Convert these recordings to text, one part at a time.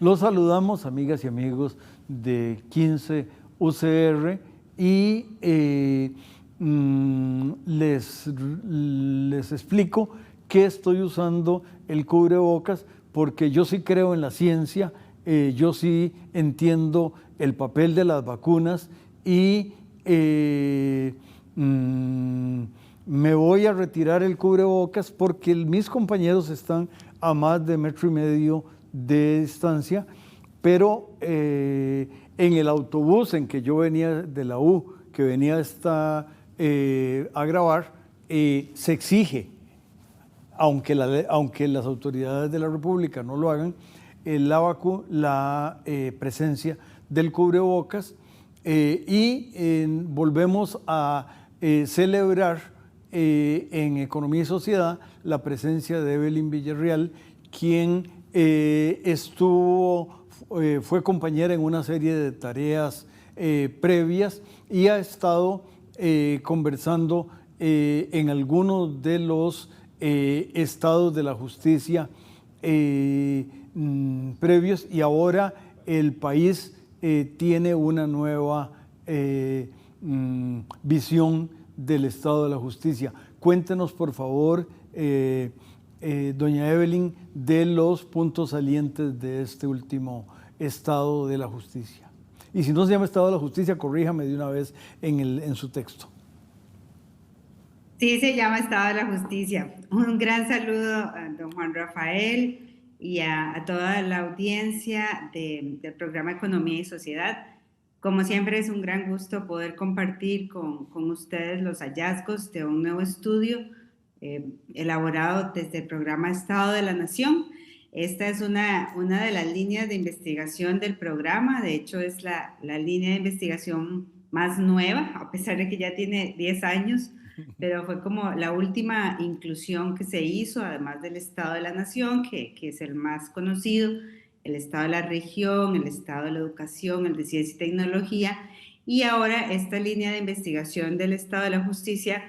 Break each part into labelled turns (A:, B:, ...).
A: Los saludamos, amigas y amigos de 15 UCR, y les explico que estoy usando el cubrebocas porque yo sí creo en la ciencia, yo sí entiendo el papel de las vacunas y me voy a retirar el cubrebocas porque mis compañeros están a más de 1,5 metros de distancia, pero en el autobús en que yo venía de la U, que venía a grabar, se exige, aunque las autoridades de la República no lo hagan, la presencia del cubrebocas, y volvemos a celebrar en Economía y Sociedad la presencia de Evelyn Villarreal, quien fue compañera en una serie de tareas previas y ha estado conversando en algunos de los estados de la justicia previos, y ahora el país tiene una nueva visión del estado de la justicia. Cuéntenos, por favor, doña Evelyn, de los puntos salientes de este último estado de la justicia. Y si no se llama estado de la justicia, corríjame de una vez en su texto.
B: Sí, se llama Estado de la Justicia. Un gran saludo a don Juan Rafael y a toda la audiencia del programa Economía y Sociedad. Como siempre, es un gran gusto poder compartir con ustedes los hallazgos de un nuevo estudio elaborado desde el programa Estado de la Nación. Esta es una de las líneas de investigación del programa. De hecho, es la línea de investigación más nueva, a pesar de que ya tiene 10 años, pero fue como la última inclusión que se hizo, además del Estado de la Nación, que es el más conocido, el Estado de la Región, el Estado de la Educación, el de Ciencia y Tecnología, y ahora esta línea de investigación del Estado de la Justicia,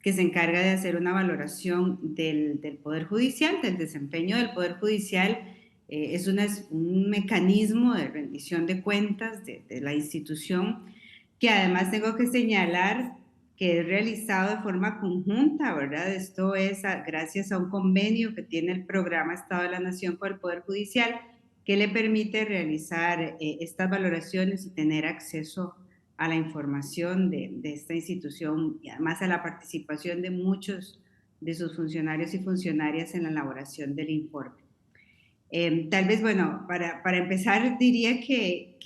B: que se encarga de hacer una valoración del Poder Judicial, del desempeño del Poder Judicial. Es un mecanismo de rendición de cuentas de la institución, que además tengo que señalar que es realizado de forma conjunta, ¿verdad? Esto es gracias a un convenio que tiene el programa Estado de la Nación con el Poder Judicial, que le permite realizar estas valoraciones y tener acceso a la información de esta institución, y además a la participación de muchos de sus funcionarios y funcionarias en la elaboración del informe. Tal vez, bueno, para empezar diría que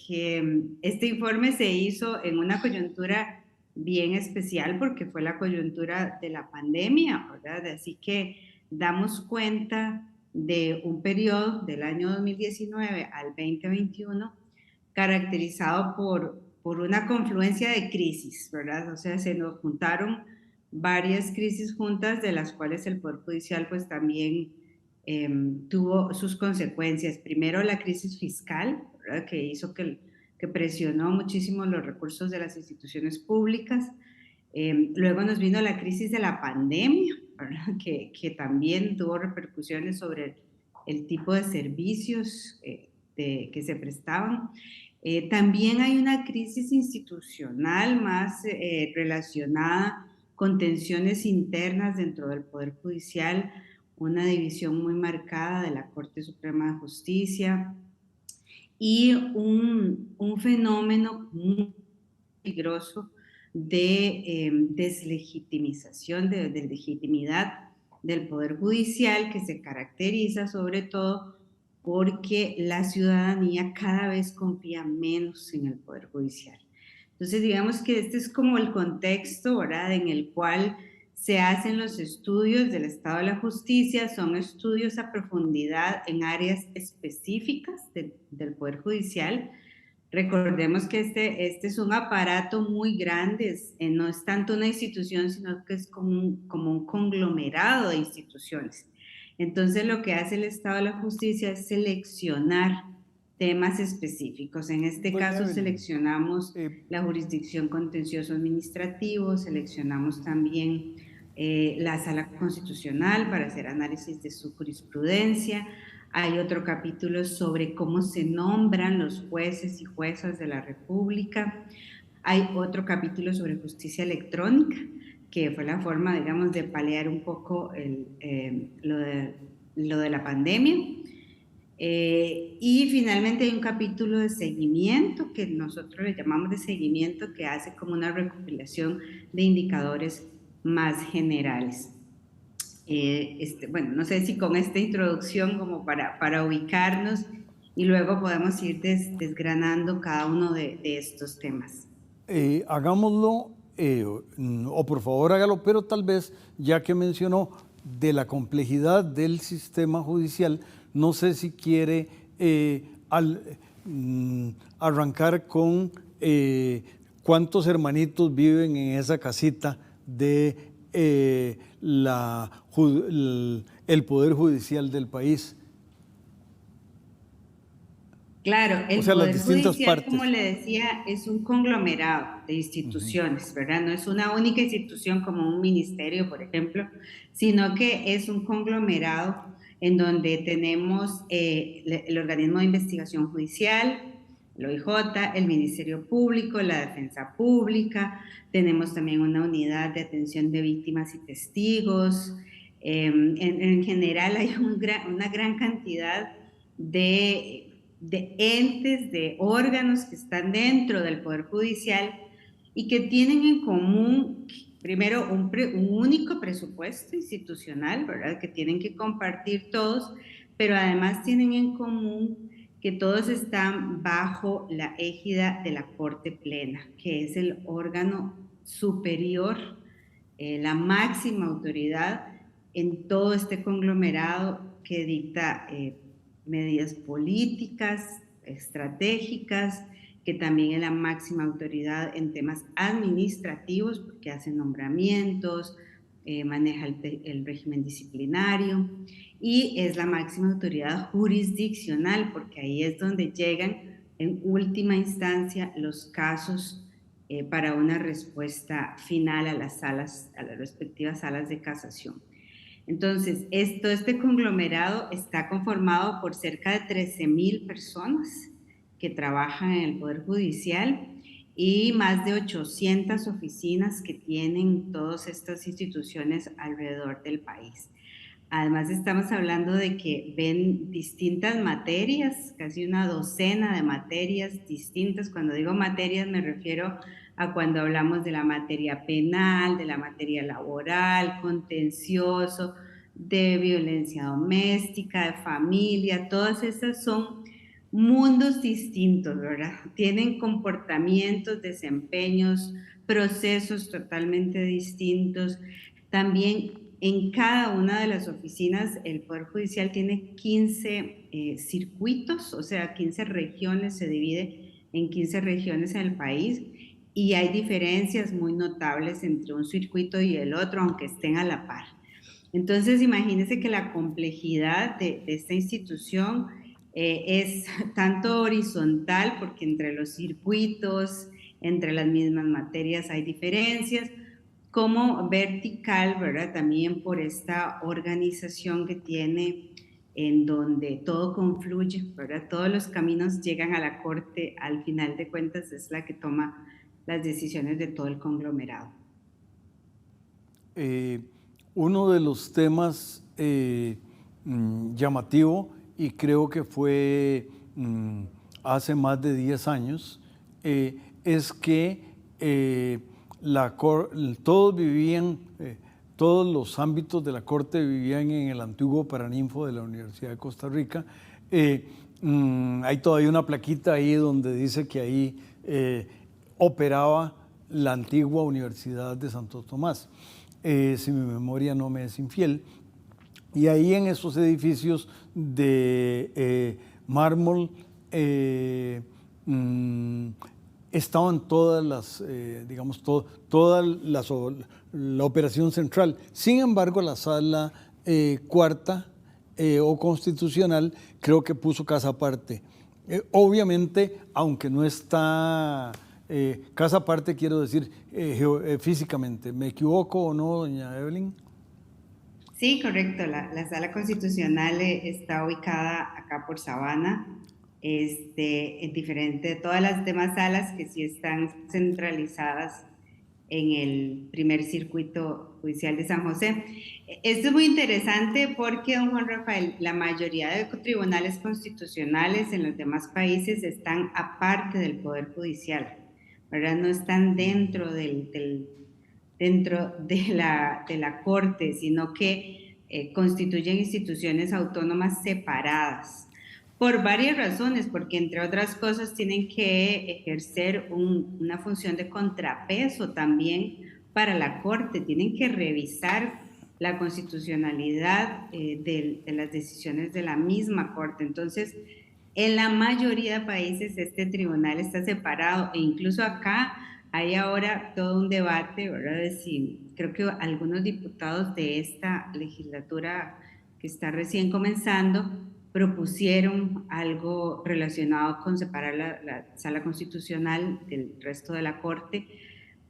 B: este informe se hizo en una coyuntura bien especial, porque fue la coyuntura de la pandemia, ¿verdad? Así que damos cuenta de un periodo del año 2019 al 2021 caracterizado por una confluencia de crisis, ¿verdad? O sea, se nos juntaron varias crisis juntas, de las cuales el Poder Judicial pues también tuvo sus consecuencias. Primero, la crisis fiscal, ¿verdad?, que hizo que presionó muchísimo los recursos de las instituciones públicas. Luego nos vino la crisis de la pandemia, ¿verdad?, que también tuvo repercusiones sobre el tipo de servicios que se prestaban. También hay una crisis institucional más relacionada con tensiones internas dentro del Poder Judicial, una división muy marcada de la Corte Suprema de Justicia, y un fenómeno muy peligroso de deslegitimización, de legitimidad del Poder Judicial, que se caracteriza sobre todo porque la ciudadanía cada vez confía menos en el Poder Judicial. Entonces, digamos que este es como el contexto, ¿verdad?, en el cual se hacen los estudios del Estado de la Justicia. Son estudios a profundidad en áreas específicas del Poder Judicial, Recordemos que este es un aparato muy grande, no es tanto una institución, sino que es como un conglomerado de instituciones. Entonces, lo que hace el Estado de la Justicia es seleccionar temas específicos. En este
A: Doña
B: caso,
A: Evelyn,
B: seleccionamos
A: eh,
B: la jurisdicción contencioso administrativo, seleccionamos también la Sala Constitucional para hacer análisis de su jurisprudencia. Hay otro capítulo sobre cómo se nombran los jueces y juezas de la República. Hay otro capítulo sobre justicia electrónica, que fue la forma, digamos, de paliar un poco lo de la pandemia. Y finalmente hay un capítulo de seguimiento, que nosotros le llamamos de seguimiento, que hace como una recopilación de indicadores más generales. Bueno, no sé si con esta introducción como para ubicarnos y luego podemos ir desgranando cada uno de estos temas.
A: Hagámoslo, o por favor hágalo, pero tal vez, ya que mencionó de la complejidad del sistema judicial, no sé si quiere arrancar con cuántos hermanitos viven en esa casita de el Poder Judicial del país.
B: Claro,
A: O
B: el
A: sea, las
B: Poder
A: distintas
B: Judicial,
A: partes.
B: como le decía, es un conglomerado de instituciones, ¿verdad? No es una única institución como un ministerio, por ejemplo, sino que es un conglomerado en donde tenemos el organismo de investigación judicial, el OIJ, el Ministerio Público, la Defensa Pública, tenemos también una unidad de atención de víctimas y testigos. En general hay una gran cantidad de entes, de órganos que están dentro del Poder Judicial y que tienen en común, primero, un único presupuesto institucional, ¿verdad? Que tienen que compartir todos, pero además tienen en común que todos están bajo la égida de la Corte Plena, que es el órgano superior, la máxima autoridad en todo este conglomerado que dicta medidas políticas, estratégicas, que también es la máxima autoridad en temas administrativos, porque hace nombramientos, maneja el régimen disciplinario, y es la máxima autoridad jurisdiccional, porque ahí es donde llegan en última instancia los casos para una respuesta final a las respectivas salas de casación. Entonces, este conglomerado está conformado por cerca de 13,000 personas que trabajan en el Poder Judicial y más de 800 oficinas que tienen todas estas instituciones alrededor del país. Además, estamos hablando de que ven distintas materias, casi una docena de materias distintas. Cuando digo materias me refiero a cuando hablamos de la materia penal, de la materia laboral, contencioso, de violencia doméstica, de familia. Todas esas son mundos distintos, ¿verdad? Tienen comportamientos, desempeños, procesos totalmente distintos. También en cada una de las oficinas, el Poder Judicial tiene 15 circuitos, o sea, 15 regiones, se divide en 15 regiones en el país y hay diferencias muy notables entre un circuito y el otro, aunque estén a la par. Entonces, imagínense que la complejidad de esta institución es tanto horizontal, porque entre los circuitos, entre las mismas materias hay diferencias, como vertical, ¿verdad? También por esta organización que tiene en donde todo confluye, ¿verdad? Todos los caminos llegan a la Corte, al final de cuentas es la que toma las decisiones de todo el conglomerado.
A: Uno de los temas llamativo, y creo que fue hace más de 10 años, es que todos vivían, todos los ámbitos de la Corte vivían en el antiguo Paraninfo de la Universidad de Costa Rica. Hay todavía una plaquita ahí donde dice que ahí operaba la antigua Universidad de Santo Tomás, si mi memoria no me es infiel. Y ahí en esos edificios de mármol estaban todas las, digamos, toda la operación central. Sin embargo, la sala cuarta o constitucional creo que puso casa aparte. Obviamente, aunque no está casa aparte, quiero decir físicamente. ¿Me equivoco o no, doña Evelyn?
B: Sí, correcto. La sala constitucional está ubicada acá por Sabana, en diferente de todas las demás salas que sí están centralizadas en el primer circuito judicial de San José. Esto es muy interesante porque, don Juan Rafael, la mayoría de tribunales constitucionales en los demás países están aparte del Poder Judicial, ¿verdad? No están dentro dentro de la Corte, sino que constituyen instituciones autónomas separadas. Por varias razones, porque entre otras cosas tienen que ejercer una función de contrapeso también para la Corte, tienen que revisar la constitucionalidad de las decisiones de la misma Corte. Entonces, en la mayoría de países este tribunal está separado e incluso acá hay ahora todo un debate, ¿verdad? De si, creo que algunos diputados de esta legislatura que está recién comenzando propusieron algo relacionado con separar la sala constitucional del resto de la Corte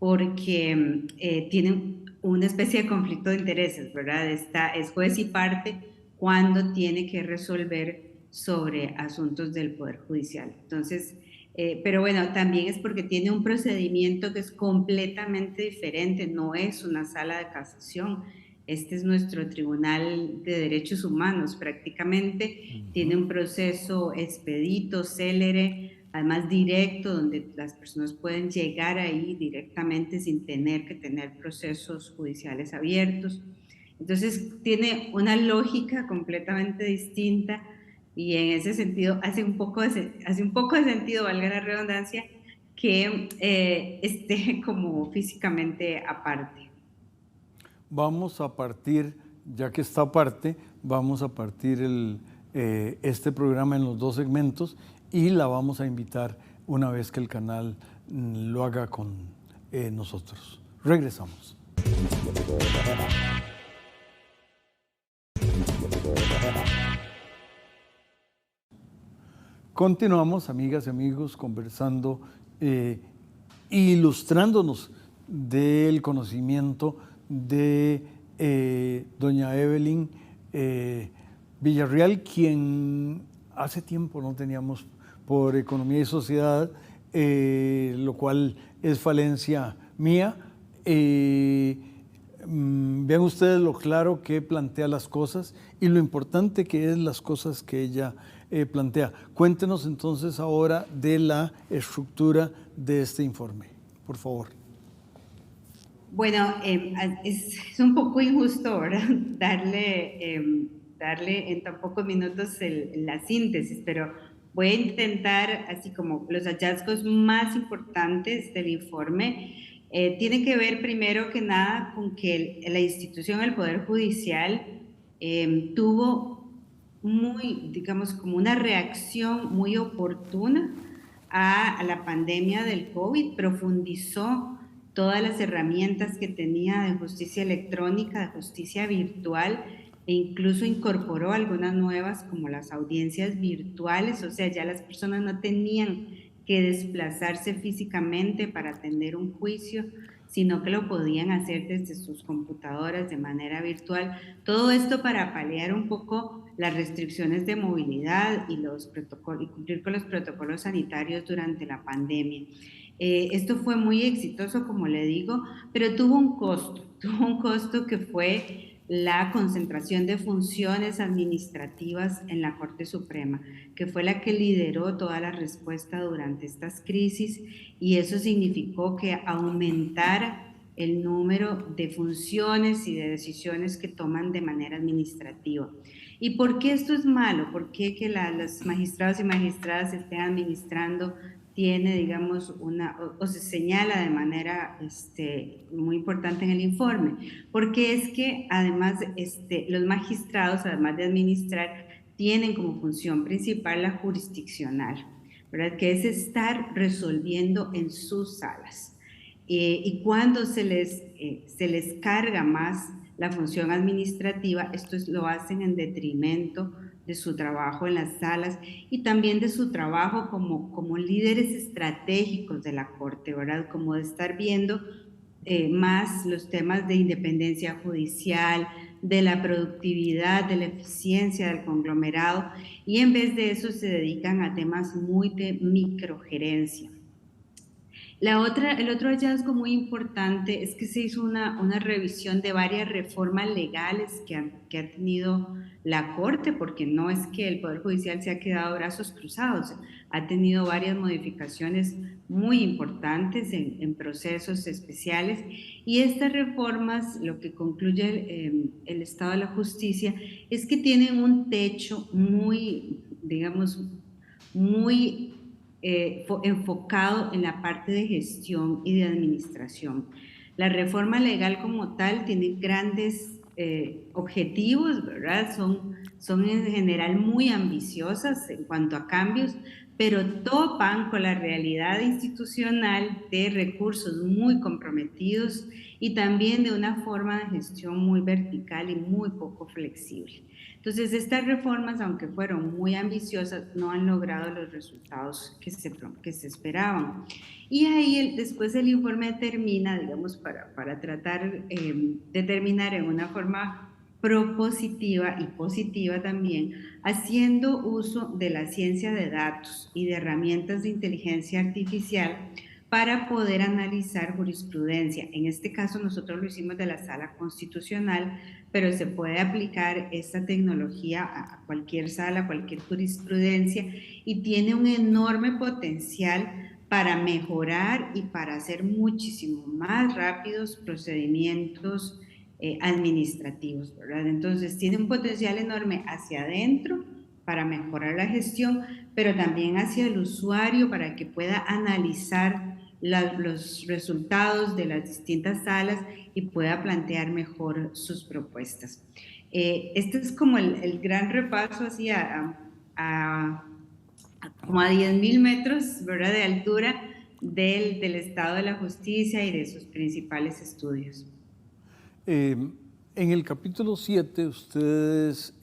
B: porque tienen una especie de conflicto de intereses, ¿verdad? Es juez y parte cuando tiene que resolver sobre asuntos del Poder Judicial. Entonces, pero bueno, también es porque tiene un procedimiento que es completamente diferente, no es una sala de casación. Este es nuestro Tribunal de Derechos Humanos, prácticamente tiene un proceso expedito, célere, además directo, donde las personas pueden llegar ahí directamente sin tener que tener procesos judiciales abiertos. Entonces tiene una lógica completamente distinta y en ese sentido hace un poco de sentido, valga la redundancia, que esté como físicamente aparte.
A: Vamos a partir, ya que está aparte, vamos a partir este programa en los dos segmentos y la vamos a invitar una vez que el canal lo haga con nosotros. Regresamos. Continuamos, amigas y amigos, conversando, ilustrándonos del conocimiento de doña Evelyn Villarreal, quien hace tiempo no teníamos por Economía y Sociedad, lo cual es falencia mía. Vean ustedes lo claro que plantea las cosas y lo importante que es las cosas que ella plantea. Cuéntenos entonces ahora de la estructura de este informe, por favor.
B: Bueno, es un poco injusto, ¿verdad? Darle en tan pocos minutos la síntesis, pero voy a intentar, así como los hallazgos más importantes del informe, tienen que ver primero que nada con que la institución del Poder Judicial tuvo digamos, como una reacción muy oportuna a la pandemia del COVID, profundizó todas las herramientas que tenía de justicia electrónica, de justicia virtual, e incluso incorporó algunas nuevas como las audiencias virtuales, o sea, ya las personas no tenían que desplazarse físicamente para atender un juicio, sino que lo podían hacer desde sus computadoras de manera virtual. Todo esto para paliar un poco las restricciones de movilidad y cumplir con los protocolos sanitarios durante la pandemia. Esto fue muy exitoso, como le digo, pero tuvo un costo que fue la concentración de funciones administrativas en la Corte Suprema, que fue la que lideró toda la respuesta durante estas crisis, y eso significó que aumentara el número de funciones y de decisiones que toman de manera administrativa. ¿Y por qué esto es malo? ¿Por qué que los magistrados y magistradas estén administrando tiene, digamos, o se señala de manera muy importante en el informe? Porque es que además los magistrados, además de administrar, tienen como función principal la jurisdiccional. ¿verdad? Que es estar resolviendo en sus salas. Y cuando se les carga más la función administrativa, esto lo hacen en detrimento de su trabajo en las salas y también de su trabajo como líderes estratégicos de la Corte, ¿verdad? Como de estar viendo más los temas de independencia judicial, de la productividad, de la eficiencia del conglomerado, y en vez de eso se dedican a temas muy de microgerencia. El otro hallazgo muy importante es que se hizo una revisión de varias reformas legales que ha tenido la Corte, porque no es que el Poder Judicial se ha quedado brazos cruzados, ha tenido varias modificaciones muy importantes en procesos especiales, y estas reformas, lo que concluye el Estado de la Justicia, es que tienen un techo muy, digamos, muy enfocado en la parte de gestión y de administración. La reforma legal como tal tiene grandes objetivos, ¿verdad? Son en general muy ambiciosas en cuanto a cambios, pero topan con la realidad institucional de recursos muy comprometidos y también de una forma de gestión muy vertical y muy poco flexible. Entonces, estas reformas, aunque fueron muy ambiciosas, no han logrado los resultados que se esperaban. Y ahí después el informe termina, digamos, para tratar de terminar en una forma propositiva y positiva también, haciendo uso de la ciencia de datos y de herramientas de inteligencia artificial para poder analizar jurisprudencia. En este caso nosotros lo hicimos de la Sala Constitucional, pero se puede aplicar esta tecnología a cualquier sala, a cualquier jurisprudencia, y tiene un enorme potencial para mejorar y para hacer muchísimo más rápidos procedimientos administrativos, ¿verdad? Entonces tiene un potencial enorme hacia adentro para mejorar la gestión, pero también hacia el usuario para que pueda analizar los resultados de las distintas salas y pueda plantear mejor sus propuestas. Este es como el gran repaso así como a 10.000 metros, ¿verdad?, de altura del estado de la justicia y de sus principales estudios.
A: En el capítulo 7 ustedes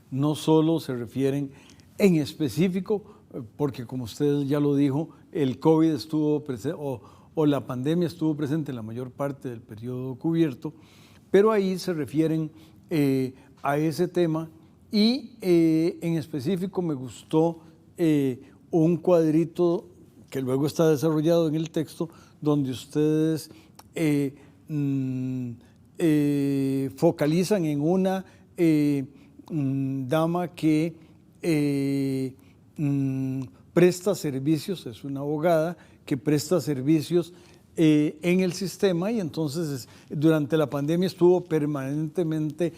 A: no solo se refieren en específico, porque como usted ya lo dijo, el COVID estuvo presente o la pandemia estuvo presente en la mayor parte del periodo cubierto, pero ahí se refieren a ese tema y en específico me gustó un cuadrito que luego está desarrollado en el texto donde ustedes focalizan en una dama que presta servicios, es una abogada que presta servicios en el sistema y entonces durante la pandemia estuvo permanentemente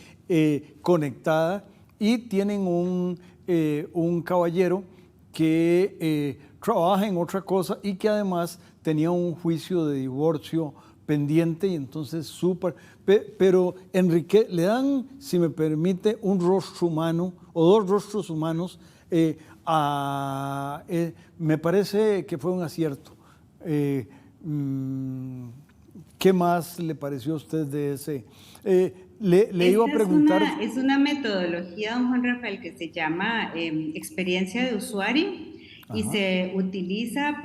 A: conectada y tienen un caballero que trabaja en otra cosa y que además tenía un juicio de divorcio pendiente y entonces súper, pero Enrique, le dan, si me permite, un rostro humano o dos rostros humanos, me parece que fue un acierto. ¿Qué más le pareció a usted de ese? Le iba a preguntar...
B: Es una metodología, don Juan Rafael, que se llama experiencia de usuario. Ajá. Y se utiliza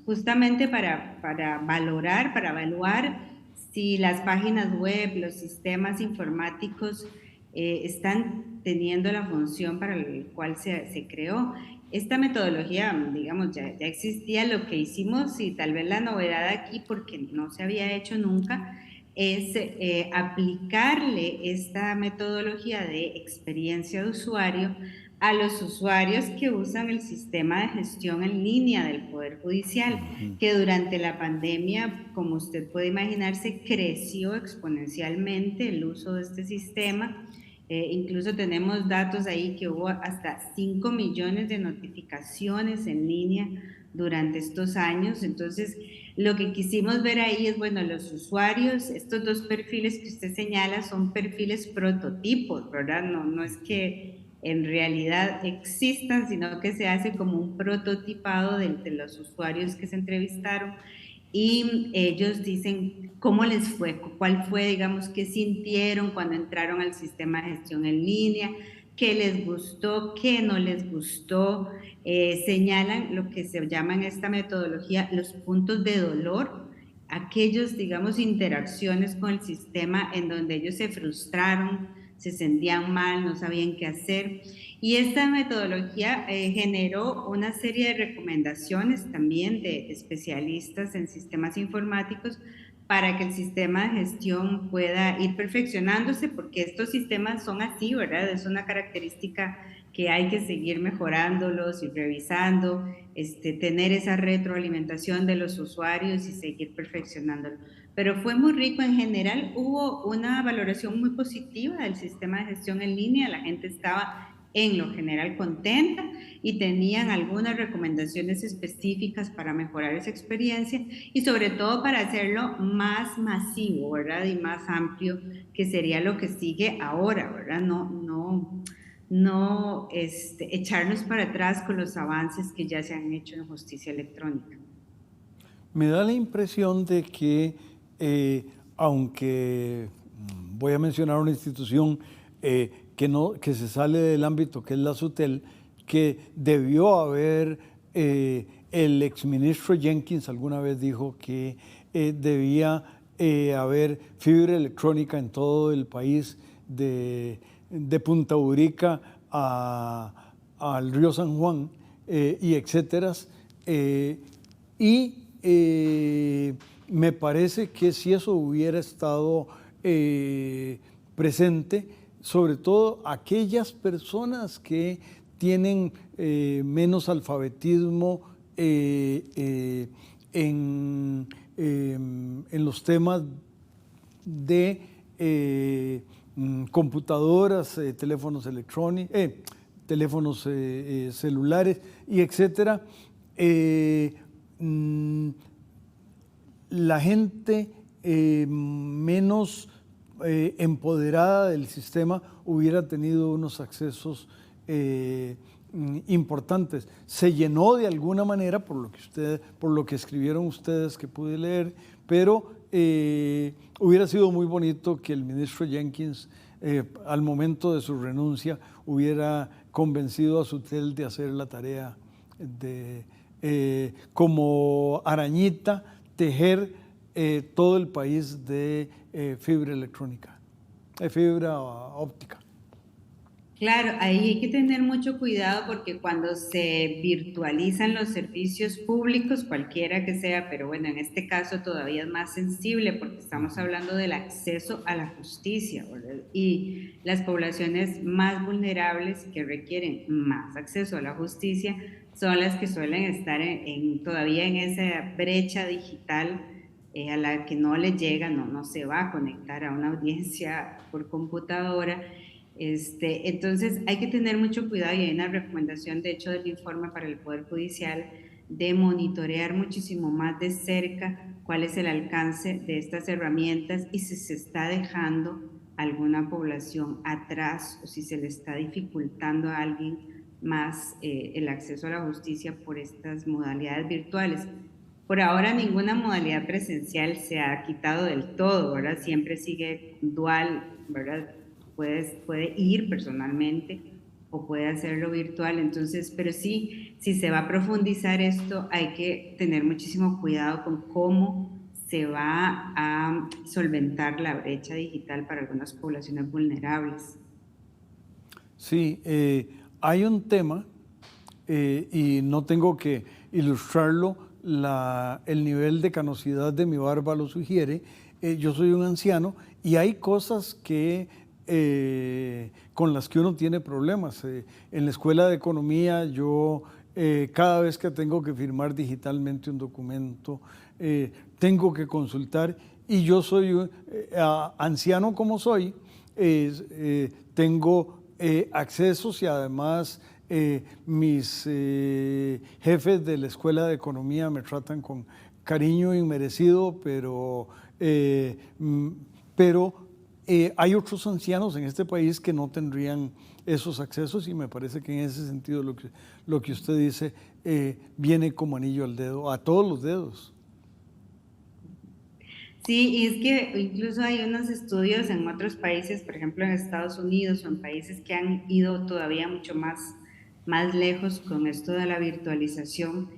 B: justamente para valorar, para evaluar si las páginas web, los sistemas informáticos están teniendo la función para la cual se creó. Esta metodología, digamos, ya existía. Lo que hicimos, y tal vez la novedad aquí, porque no se había hecho nunca, es aplicarle esta metodología de experiencia de usuario a los usuarios que usan el sistema de gestión en línea del Poder Judicial, que durante la pandemia, como usted puede imaginarse, creció exponencialmente el uso de este sistema. Incluso tenemos datos ahí que hubo hasta 5 millones de notificaciones en línea durante estos años. Entonces, lo que quisimos ver ahí es, bueno, los usuarios, estos dos perfiles que usted señala son perfiles prototipos, ¿verdad? No es que en realidad existan, sino que se hace como un prototipado de los usuarios que se entrevistaron y ellos dicen cómo les fue, cuál fue, digamos, qué sintieron cuando entraron al sistema de gestión en línea, qué les gustó, qué no les gustó. Señalan lo que se llama en esta metodología los puntos de dolor, aquellos, digamos, interacciones con el sistema en donde ellos se frustraron, se sentían mal, no sabían qué hacer. Y esta metodología generó una serie de recomendaciones también de especialistas en sistemas informáticos para que el sistema de gestión pueda ir perfeccionándose, porque estos sistemas son así, ¿verdad? Es una característica que hay que seguir mejorándolos y revisando, tener esa retroalimentación de los usuarios y seguir perfeccionándolo. Pero fue muy rico en general, hubo una valoración muy positiva del sistema de gestión en línea, la gente estaba en lo general contenta y tenían algunas recomendaciones específicas para mejorar esa experiencia y sobre todo para hacerlo más masivo, ¿verdad? Y más amplio, que sería lo que sigue ahora, ¿verdad? No echarnos para atrás con los avances que ya se han hecho en justicia electrónica.
A: Me da la impresión de que, aunque voy a mencionar una institución que se sale del ámbito, que es la SUTEL, que debió haber, el exministro Jenkins alguna vez dijo que debía haber fibra electrónica en todo el país, de Punta Urica al río San Juan, y etcétera. Me parece que si eso hubiera estado presente, sobre todo aquellas personas que tienen menos alfabetismo en los temas de computadoras, teléfonos electrónicos, teléfonos celulares y etcétera. La gente menos empoderada del sistema hubiera tenido unos accesos importantes. Se llenó de alguna manera por lo que escribieron ustedes, que pude leer, pero hubiera sido muy bonito que el ministro Jenkins, al momento de su renuncia, hubiera convencido a SUTEL de hacer la tarea de, como arañita, tejer todo el país de fibra electrónica, fibra óptica.
B: Claro, ahí hay que tener mucho cuidado porque cuando se virtualizan los servicios públicos, cualquiera que sea, pero bueno, en este caso todavía es más sensible porque estamos hablando del acceso a la justicia, ¿verdad? Y las poblaciones más vulnerables que requieren más acceso a la justicia son las que suelen estar todavía en esa brecha digital a la que no le llega, no se va a conectar a una audiencia por computadora. Entonces hay que tener mucho cuidado y hay una recomendación, de hecho, del informe para el Poder Judicial de monitorear muchísimo más de cerca cuál es el alcance de estas herramientas y si se está dejando alguna población atrás o si se le está dificultando a alguien más el acceso a la justicia por estas modalidades virtuales. Por ahora ninguna modalidad presencial se ha quitado del todo, ¿verdad? Siempre sigue dual, ¿verdad? Puede ir personalmente o puede hacerlo virtual, entonces, pero sí, si se va a profundizar esto, hay que tener muchísimo cuidado con cómo se va a solventar la brecha digital para algunas poblaciones vulnerables.
A: Sí, hay un tema, y no tengo que ilustrarlo, el nivel de canosidad de mi barba lo sugiere. Yo soy un anciano y hay cosas con las que uno tiene problemas. En la escuela de economía yo cada vez que tengo que firmar digitalmente un documento, tengo que consultar, y yo soy anciano como soy, tengo accesos, y además mis jefes de la escuela de economía me tratan con cariño inmerecido, pero Hay otros ancianos en este país que no tendrían esos accesos y me parece que en ese sentido lo que usted dice viene como anillo al dedo, a todos los dedos.
B: Sí, y es que incluso hay unos estudios en otros países, por ejemplo en Estados Unidos o en países que han ido todavía mucho más lejos con esto de la virtualización,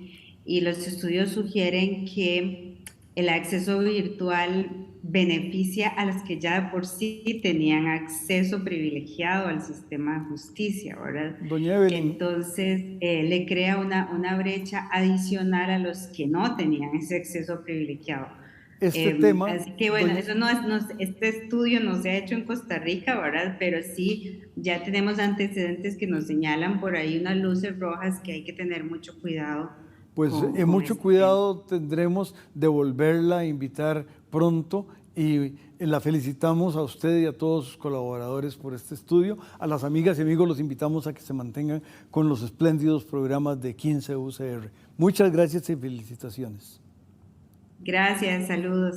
B: y los estudios sugieren que el acceso virtual beneficia a los que ya de por sí tenían acceso privilegiado al sistema de justicia, ¿verdad?
A: Doña Evelyn.
B: Entonces, le crea una brecha adicional a los que no tenían ese acceso privilegiado.
A: Este tema...
B: Así que bueno, eso este estudio no se ha hecho en Costa Rica, ¿verdad? Pero sí, ya tenemos antecedentes que nos señalan por ahí unas luces rojas que hay que tener mucho cuidado.
A: Pues mucho cuidado tendremos de volverla a invitar pronto y la felicitamos a usted y a todos sus colaboradores por este estudio. A las amigas y amigos los invitamos a que se mantengan con los espléndidos programas de 15 UCR. Muchas gracias y felicitaciones.
B: Gracias, saludos.